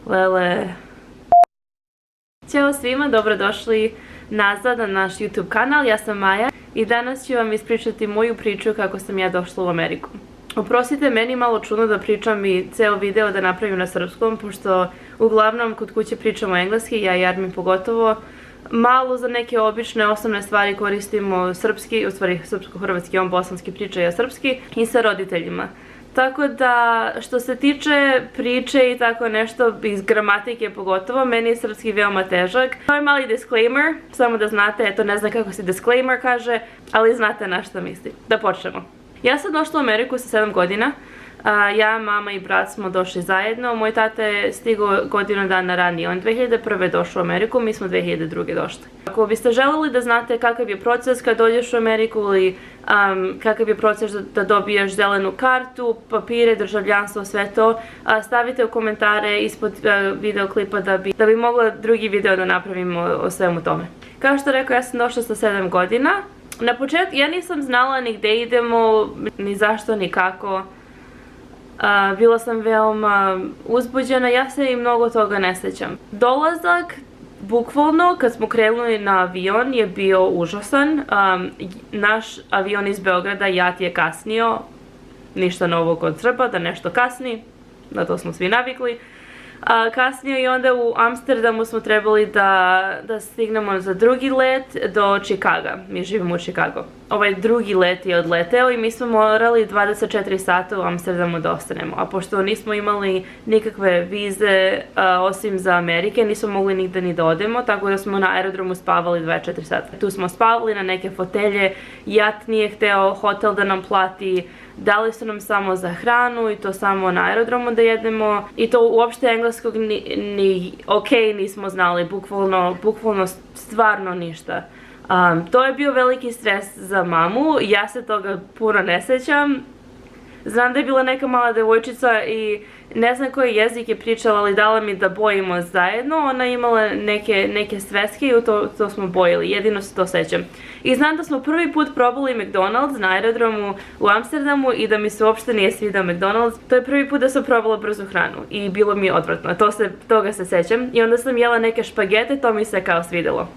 Lele. Ćao svima, dobrodošli nazad na naš YouTube kanal, ja sam Maja i danas ću vam ispričati moju priču kako sam ja došla u Ameriku. Oprostite, meni malo čudno da pričam i ceo video da napravim na srpskom, pošto uglavnom kod kuće pričamo engleski, ja i Armin pogotovo. Malo za neke obične osnovne stvari koristimo srpski, u stvari srpsko-hrvatski, on bosanski priča, ja srpski, i sa roditeljima. Tako da, što se tiče priče i tako nešto, iz gramatike pogotovo, meni je srpski veoma težak. To je mali disclaimer, samo da znate, eto ne znam kako se disclaimer kaže, ali znate na što mislim. Da počnemo. Ja sam došla u Ameriku sa 7 godina. Ja, mama i brat smo došli zajedno. Moj tata je stigao godinu dana ranije. On 2001. došao u Ameriku, mi smo 2002. došli. Ako biste želeli da znate kakav je proces kad dođeš u Ameriku ili kakav je proces da dobiješ zelenu kartu, papire, državljanstvo, sve to, stavite u komentare ispod videoklipa da bi mogla drugi video da napravimo o svemu tome. Kao što rekao, ja sam došla sa 7 godina. Na početku ja nisam znala ni gde idemo, ni zašto, ni kako. Bila sam veoma uzbuđena, ja se i mnogo toga ne sjećam. Dolazak, bukvalno, kad smo krenuli na avion, je bio užasan. Naš avion iz Beograda, JAT, je kasnio. Ništa novo kod Srba, da nešto kasni. Na to smo svi navikli. Kasnije i onda u Amsterdamu smo trebali da stignemo za drugi let do Čikaga. Mi živimo u Čikagu. Ovaj drugi let je odleteo i mi smo morali 24 sata u Amsterdamu da ostanemo. A pošto nismo imali nikakve vize osim za Amerike, nismo mogli nigde ni da odemo, tako da smo na aerodromu spavali 24 sata. Tu smo spavali na neke fotelje, JAT nije hteo hotel da nam plati, dali su nam samo za hranu i to samo na aerodromu da jedemo i to uopšte engleskog ni okej nismo znali, bukvalno stvarno ništa. To je bio veliki stres za mamu, ja se toga puno ne sjećam. Znam da je bila neka mala devojčica i ne znam koji jezik je pričala, ali dala mi da bojimo zajedno. Ona je imala neke sveske i to smo bojili, jedino se to sjećam. I znam da smo prvi put probali McDonald's na aerodromu u Amsterdamu i da mi se uopšte nije svidao McDonald's. To je prvi put da sam probala brzu hranu i bilo mi je odvratno, toga se sjećam. I onda sam jela neke špagete, to mi se kao svidelo.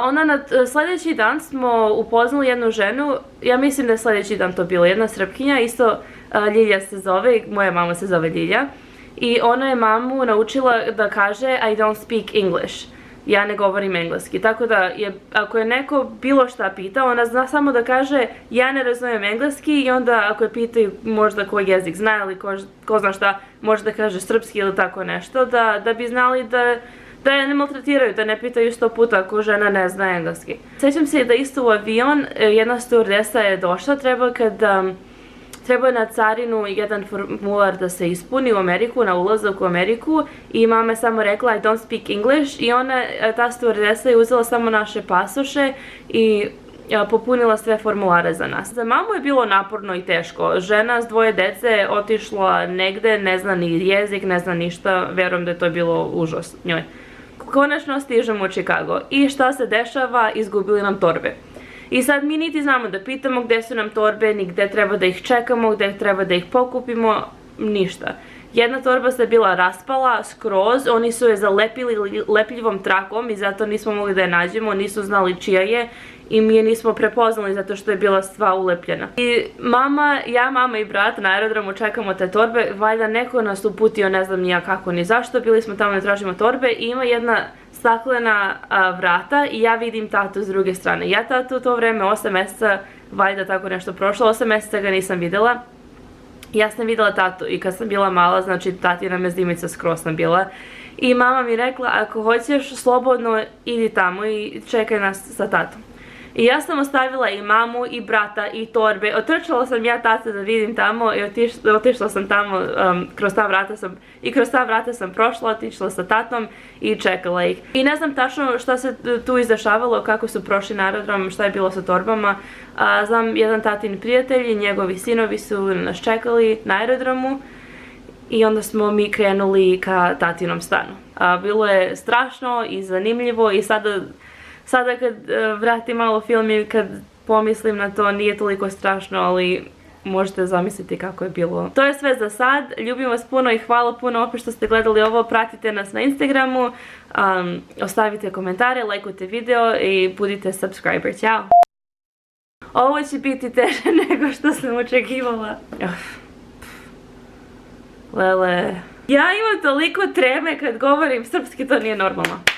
Onda na sljedeći dan smo upoznali jednu ženu, ja mislim da je sljedeći dan to bila jedna Srpkinja, isto Ljilja se zove, moja mama se zove Ljilja, i ona je mamu naučila da kaže I don't speak English, ja ne govorim engleski, tako da ako je neko bilo šta pita, ona zna samo da kaže ja ne razumijem engleski i onda ako je pitaju možda koji jezik zna ili ko zna šta, može da kaže srpski ili tako nešto, da bi znali da je ne maltretiraju, da ne pitaju 100 puta ako žena ne zna engleski. Sjećam se da isto u avion jedna stewardesa je došla, treba na carinu jedan formular da se ispuni u Ameriku, na ulazak u Ameriku, i mama je samo rekla I don't speak English i ta stewardesa je uzela samo naše pasoše i popunila sve formulare za nas. Za mamu je bilo naporno i teško. Žena s 2 dece otišla negde, ne zna ni jezik, ne zna ništa, verujem da je to bilo užas njoj. Konačno stižemo u Čikago i šta se dešava, izgubili nam torbe. I sad mi niti znamo da pitamo gde su nam torbe, ni gde treba da ih čekamo, gde treba da ih pokupimo, ništa. Jedna torba se bila raspala skroz, oni su je zalepili lepljivom trakom i zato nismo mogli da je nađemo, nisu znali čija je i mi je nismo prepoznali zato što je bila sva ulepljena. I mama i brat na aerodromu čekamo te torbe, valjda neko nas uputio, ne znam ni ja kako ni zašto, bili smo tamo da tražimo torbe i ima jedna staklena vrata i ja vidim tatu s druge strane. Ja tatu u to vreme 8 mjeseca, valjda tako nešto prošlo, 8 mjeseca ga nisam videla. Ja sam videla tatu i kad sam bila mala, znači tatina mezdimica skroz sam bila. I mama mi rekla, ako hoćeš slobodno idi tamo i čekaj nas sa tatom. I ja sam ostavila i mamu i brata i torbe, otrčala sam ja tata da vidim tamo i otišla sam tamo, kroz ta vrata sam prošla, otišla sa tatom i čekala ih. I ne znam tačno šta se tu izdešavalo, kako su prošli na aerodrom, šta je bilo sa torbama. Znam, jedan tatin prijatelj i njegovi sinovi su nas čekali na aerodromu i onda smo mi krenuli ka tatinom stanu. Bilo je strašno i zanimljivo i sada kad vratim malo film i kad pomislim na to nije toliko strašno, ali možete zamisliti kako je bilo. To je sve za sad, ljubim vas puno i hvala puno opet što ste gledali ovo, pratite nas na Instagramu, ostavite komentare, lajkujte video i budite subscriber, ćao! Ovo će biti teže nego što sam očekivala. Lele. Ja imam toliko treme kad govorim srpski, to nije normalno.